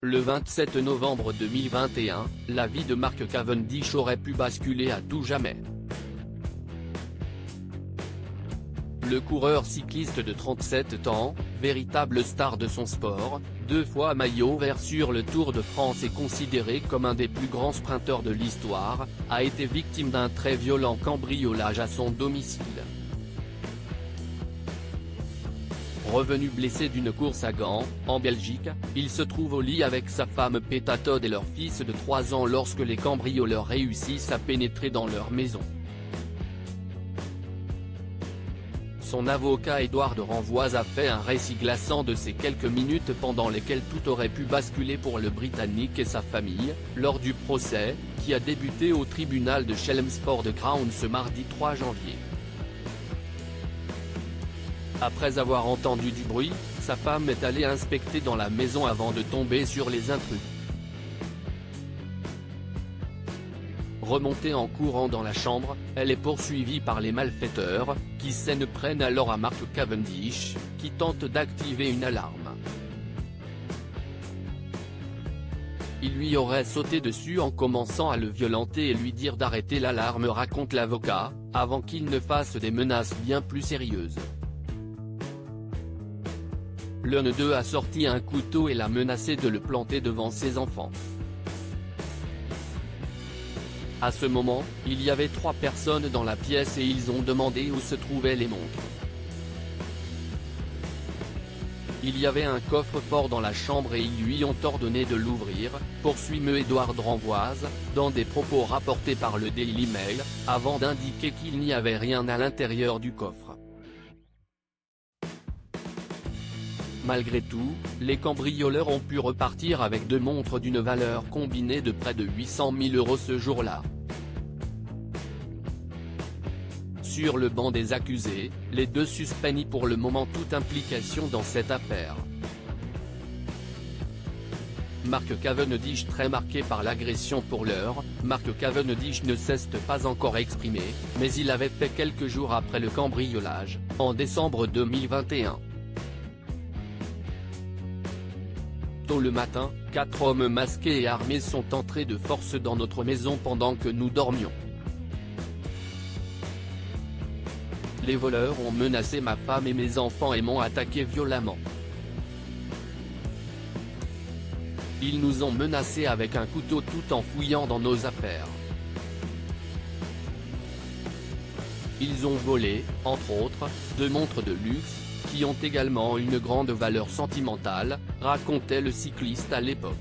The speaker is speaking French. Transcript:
Le 27 novembre 2021, la vie de Mark Cavendish aurait pu basculer à tout jamais. Le coureur cycliste de 37 ans, véritable star de son sport, 2 fois maillot vert sur le Tour de France et considéré comme un des plus grands sprinteurs de l'histoire, a été victime d'un très violent cambriolage à son domicile. Revenu blessé d'une course à Gand, en Belgique, il se trouve au lit avec sa femme Peta Todd et leur fils de 3 ans lorsque les cambrioleurs réussissent à pénétrer dans leur maison. Son avocat Édouard de Renvoise a fait un récit glaçant de ces quelques minutes pendant lesquelles tout aurait pu basculer pour le Britannique et sa famille, lors du procès, qui a débuté au tribunal de Chelmsford Crown ce mardi 3 janvier. Après avoir entendu du bruit, sa femme est allée inspecter dans la maison avant de tomber sur les intrus. Remontée en courant dans la chambre, elle est poursuivie par les malfaiteurs, qui s'en prennent alors à Mark Cavendish, qui tente d'activer une alarme. Il lui aurait sauté dessus en commençant à le violenter et lui dire d'arrêter l'alarme, raconte l'avocat, avant qu'il ne fasse des menaces bien plus sérieuses. L'un d'eux a sorti un couteau et l'a menacé de le planter devant ses enfants. À ce moment, il y avait 3 personnes dans la pièce et ils ont demandé où se trouvaient les montres. Il y avait un coffre-fort dans la chambre et ils lui ont ordonné de l'ouvrir, poursuit M. Édouard de Renvoise, dans des propos rapportés par le Daily Mail, avant d'indiquer qu'il n'y avait rien à l'intérieur du coffre. Malgré tout, les cambrioleurs ont pu repartir avec 2 montres d'une valeur combinée de près de 800 000 € ce jour-là. Sur le banc des accusés, les 2 suspects nient pour le moment toute implication dans cette affaire. Mark Cavendish très marqué par l'agression pour l'heure, Mark Cavendish ne s'est pas encore exprimé, mais il avait fait quelques jours après le cambriolage, en décembre 2021. Tôt le matin, 4 hommes masqués et armés sont entrés de force dans notre maison pendant que nous dormions. Les voleurs ont menacé ma femme et mes enfants et m'ont attaqué violemment. Ils nous ont menacés avec un couteau tout en fouillant dans nos affaires. Ils ont volé, entre autres, 2 montres de luxe, qui ont également une grande valeur sentimentale, racontait le cycliste à l'époque.